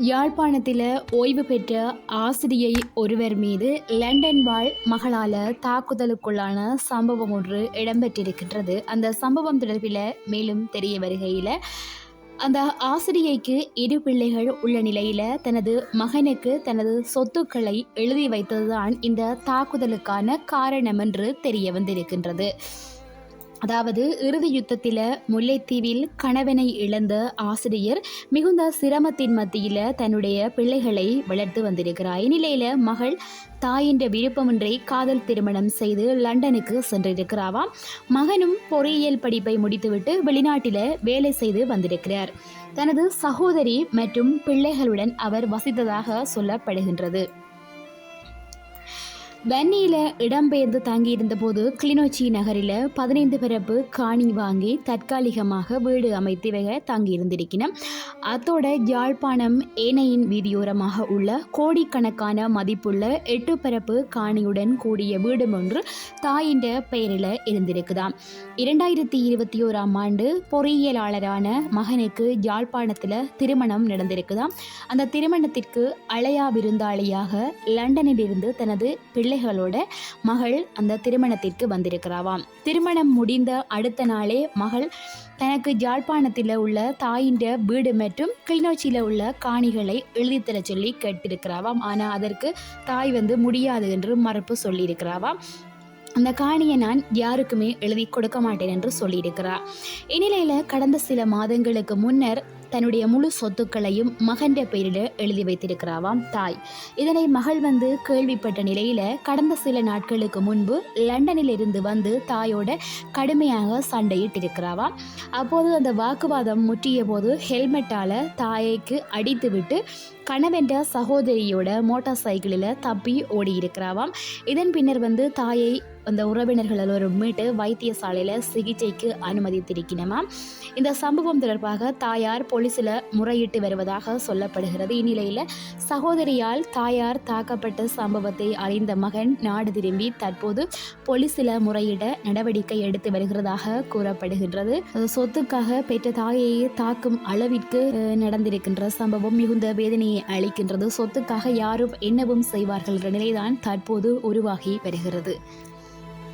யாழ்ப்பாணத்தில் ஓய்வு பெற்ற ஆசிரியை ஒருவர் மீது லண்டன் வாழ் மகளால் தாக்குதலுக்குள்ளான சம்பவம் ஒன்று இடம்பெற்றிருக்கின்றது. அந்த சம்பவம் தொடர்பில் மேலும் தெரிய வருகையில், அந்த ஆசிரியைக்கு 2 பிள்ளைகள் உள்ள நிலையில் தனது மகனுக்கு தனது சொத்துக்களை எழுதி வைத்ததுதான் இந்த தாக்குதலுக்கான காரணம் என்று தெரிய வந்திருக்கின்றது. அதாவது இறுதி யுத்தத்தில் முல்லைத்தீவில் கணவனை இழந்த ஆசிரியர் மிகுந்த சிரமத்தின் மத்தியில் தன்னுடைய பிள்ளைகளை வளர்த்து வந்திருக்கிறார். இந்நிலையில் மகள் தாயின் விருப்பமின்றி காதல் திருமணம் செய்து லண்டனுக்கு சென்றிருக்கிறாவாம். மகனும் பொறியியல் படிப்பை முடித்துவிட்டு வெளிநாட்டில் வேலை செய்து வந்திருக்கிறார். தனது சகோதரி மற்றும் பிள்ளைகளுடன் அவர் வசித்ததாக சொல்லப்படுகின்றது. வன்னியில் இடம்பெயர்ந்து தங்கியிருந்த போது கிளிநொச்சி நகரில் 15 பரப்பு காணி வாங்கி தற்காலிகமாக வீடு அமைத்து தங்கியிருந்திருக்கிறோம். அத்தோட யாழ்ப்பாணம் ஏனையின் வீதியோரமாக உள்ள கோடிக்கணக்கான மதிப்புள்ள 8 பரப்பு காணியுடன் கூடிய வீடு ஒன்று தாயின் பெயரில் இருந்திருக்குதாம். 2021ஆம் ஆண்டு பொறியியலாளரான மகனுக்கு யாழ்ப்பாணத்தில் திருமணம் நடந்திருக்குதாம். அந்த திருமணத்திற்கு அழையா விருந்தாளியாக லண்டனில் இருந்து தனது பிள்ளைகளோட மகள் அந்த திருமணத்திற்கு வந்திருக்கிறாவாம். திருமணம் முடிந்த அடுத்த நாளே மகள் தனக்கு யாழ்ப்பாணத்தில் உள்ள தாயின் வீடு மற்றும் கிளிநொச்சியில் உள்ள காணிகளை எழுதித்தர சொல்லி கேட்டிருக்கிறாவாம். ஆனால் அதற்கு தாய் முடியாது என்று மறுப்பு சொல்லியிருக்கிறாவாம். அந்த காணியை நான் யாருக்குமே எழுதி கொடுக்க மாட்டேன் என்று சொல்லியிருக்கிறார். இந்நிலையில் கடந்த சில மாதங்களுக்கு முன்னர் தன்னுடைய முழு சொத்துக்களையும் மகன்ற பெயரில் எழுதி வைத்திருக்கிறாவாம் தாய். இதனை மகள் கேள்விப்பட்ட நிலையில் கடந்த சில நாட்களுக்கு முன்பு லண்டனில் இருந்து தாயோட கடுமையாக சண்டையிட்டிருக்கிறாவாம். அப்போது அந்த வாக்குவாதம் முற்றிய போது ஹெல்மெட்டால் தாய்க்கு அடித்துவிட்டு கணவென்ற சகோதரியோட மோட்டார் சைக்கிளில் தப்பி ஓடி இருக்கிறாவாம். இதன் பின்னர் தாயை அந்த உறவினர்கள் எல்லோரும் மீட்டு வைத்தியசாலையில் சிகிச்சைக்கு அனுமதித்திருக்கிறோமா. இந்த சம்பவம் தொடர்பாக தாயார் போலீஸில் முறையிட்டு வருவதாக சொல்லப்படுகிறது. இந்நிலையில் சகோதரியால் தாயார் தாக்கப்பட்ட சம்பவத்தை அறிந்த மகன் நாடு திரும்பி தற்போது போலீஸில் முறையிட நடவடிக்கை எடுத்து வருகிறதாக கூறப்படுகின்றது. சொத்துக்காக பெற்ற தாயை தாக்கும் அளவிற்கு நடந்திருக்கின்ற சம்பவம் மிகுந்த வேதனையை அளிக்கின்றது. சொத்துக்காக யாரும் என்னவும் செய்வார்கள் என்ற நிலைதான் தற்போது உருவாகி வருகிறது.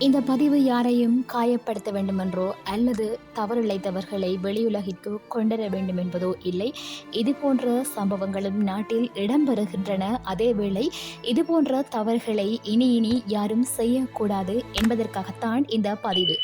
இந்த பதிவு யாரையும் காயப்படுத்த வேண்டுமென்றோ அல்லது தவறிழைத்தவர்களை வெளியுலகிற்கு கொண்டுவர வேண்டும் என்பதோ இல்லை. இதுபோன்ற சம்பவங்களும் நாட்டில் இடம்பெறுகின்றன. அதேவேளை இதுபோன்ற தவறுகளை இனி யாரும் செய்யக்கூடாது என்பதற்காகத்தான் இந்த பதிவு.